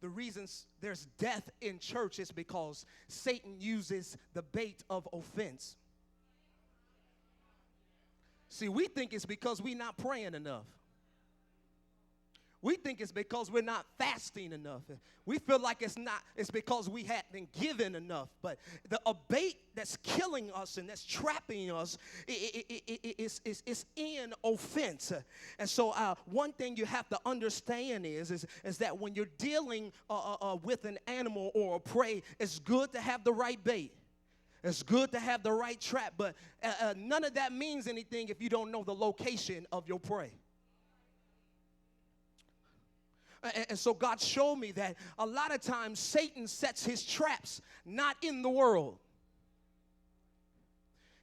The reasons there's death in church is because Satan uses the bait of offense. See, we think it's because we're not praying enough. We think it's because we're not fasting enough. We feel like it's because we hadn't given enough. But a bait that's killing us and that's trapping us is in offense. And so one thing you have to understand is that when you're dealing with an animal or a prey, it's good to have the right bait. It's good to have the right trap, but none of that means anything if you don't know the location of your prey. And so God showed me that a lot of times Satan sets his traps not in the world.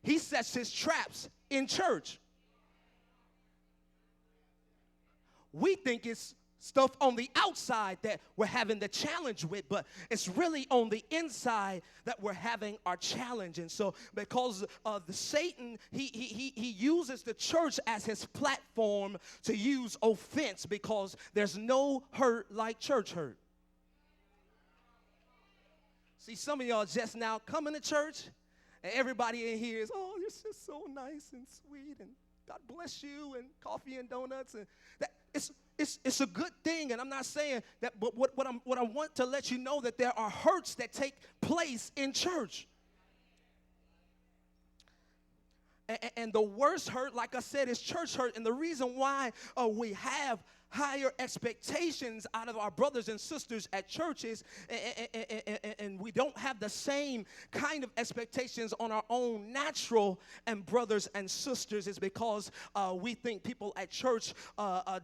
He sets his traps in church. We think it's stuff on the outside that we're having the challenge with, but it's really on the inside that we're having our challenge. And so because of Satan, he uses the church as his platform to use offense, because there's no hurt like church hurt. See, some of y'all just now coming to church, and everybody in here is, oh, you're just so nice and sweet, and God bless you, and coffee and donuts, and that it's a good thing. And I'm not saying that, but what I want to let you know, that there are hurts that take place in church. And the worst hurt, like I said, is church hurt. And the reason why we have higher expectations out of our brothers and sisters at churches, and we don't have the same kind of expectations on our own natural and brothers and sisters, is because we think people at church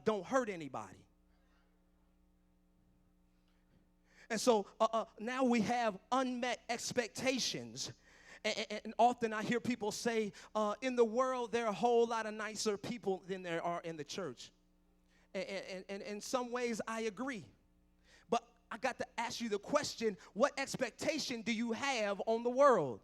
don't hurt anybody. And so now we have unmet expectations. And often I hear people say, in the world, there are a whole lot of nicer people than there are in the church. And in some ways, I agree. But I got to ask you the question, what expectation do you have on the world?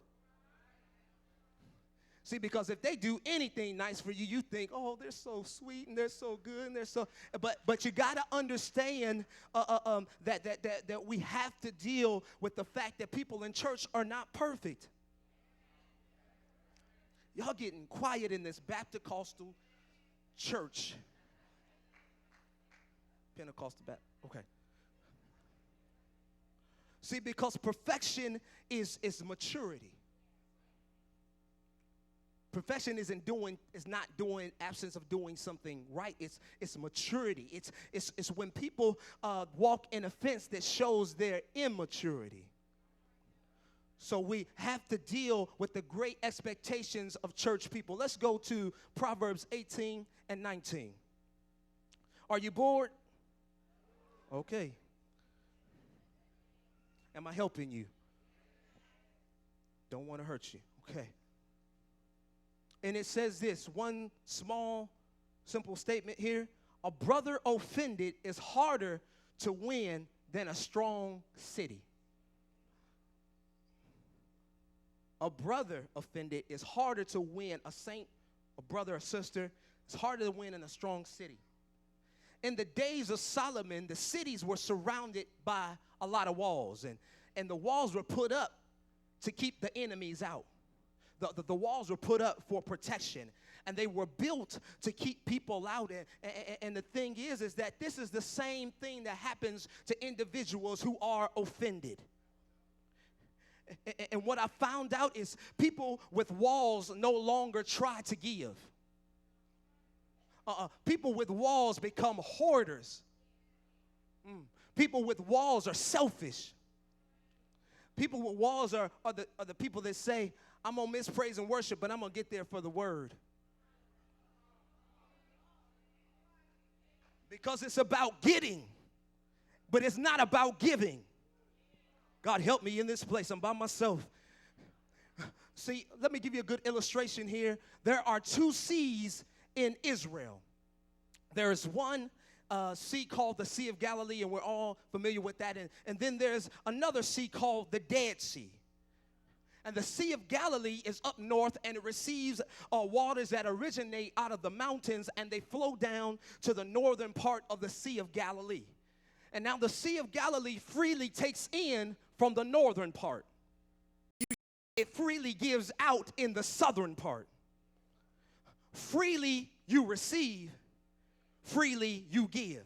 See, because if they do anything nice for you, you think, oh, they're so sweet and they're so good and they're so. But you got to understand that we have to deal with the fact that people in church are not perfect. Y'all getting quiet in this Baptist church. Pentecostal Baptist, okay. See, because perfection is maturity. Perfection is not doing absence of doing something right. It's maturity. It's when people walk in a fence that shows their immaturity. So we have to deal with the great expectations of church people. Let's go to Proverbs 18 and 19. Are you bored? Okay. Am I helping you? Don't want to hurt you. Okay. And it says this, one small, simple statement here. A brother offended is harder to win than a strong city. A brother offended is harder to win. A saint, a brother or sister, it's harder to win in a strong city. In the days of Solomon, the cities were surrounded by a lot of walls, and the walls were put up to keep the enemies out. The walls were put up for protection, and they were built to keep people out. And the thing is that this is the same thing that happens to individuals who are offended. And what I found out is people with walls no longer try to give. People with walls become hoarders. People with walls are selfish. People with walls are the people that say, I'm going to miss praise and worship, but I'm going to get there for the word. Because it's about getting, but it's not about giving. God help me in this place. I'm by myself. See, let me give you a good illustration here. There are two seas in Israel. There is one sea called the Sea of Galilee, and we're all familiar with that. And then there's another sea called the Dead Sea. And the Sea of Galilee is up north, and it receives waters that originate out of the mountains, and they flow down to the northern part of the Sea of Galilee. And now the Sea of Galilee freely takes in from the northern part. It freely gives out in the southern part. Freely you receive, freely you give.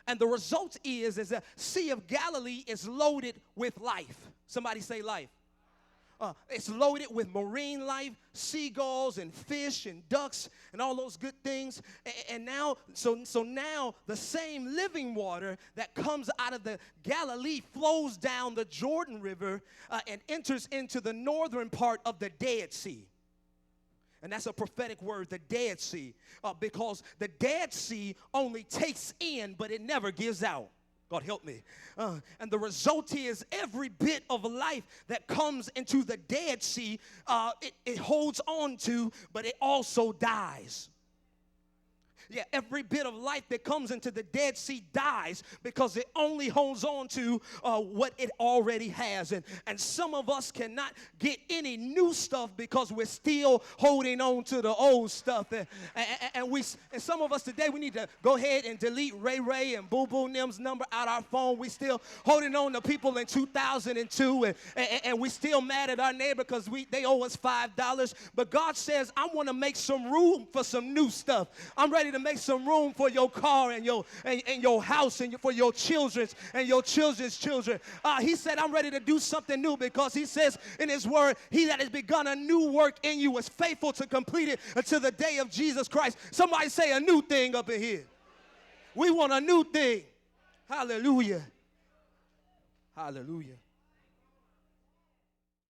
And the result is the Sea of Galilee is loaded with life. Somebody say life. It's loaded with marine life, seagulls and fish and ducks and all those good things. And now, so now the same living water that comes out of the Galilee flows down the Jordan River and enters into the northern part of the Dead Sea. And that's a prophetic word, the Dead Sea, because the Dead Sea only takes in, but it never gives out. God help me. And the result is every bit of life that comes into the Dead Sea, it holds on to, but it also dies. Yeah, every bit of life that comes into the Dead Sea dies because it only holds on to what it already has. And some of us cannot get any new stuff because we're still holding on to the old stuff. And some of us today, we need to go ahead and delete Ray and Boo Boo Nim's number out our phone. We still holding on to people in 2002, and we still mad at our neighbor because they owe us $5. But God says, I want to make some room for some new stuff. I'm ready to make some room for your car and your house and for your children's and your children's children. He said, I'm ready to do something new because he says in his word, he that has begun a new work in you is faithful to complete it until the day of Jesus Christ. Somebody say a new thing up in here. We want a new thing. Hallelujah. Hallelujah.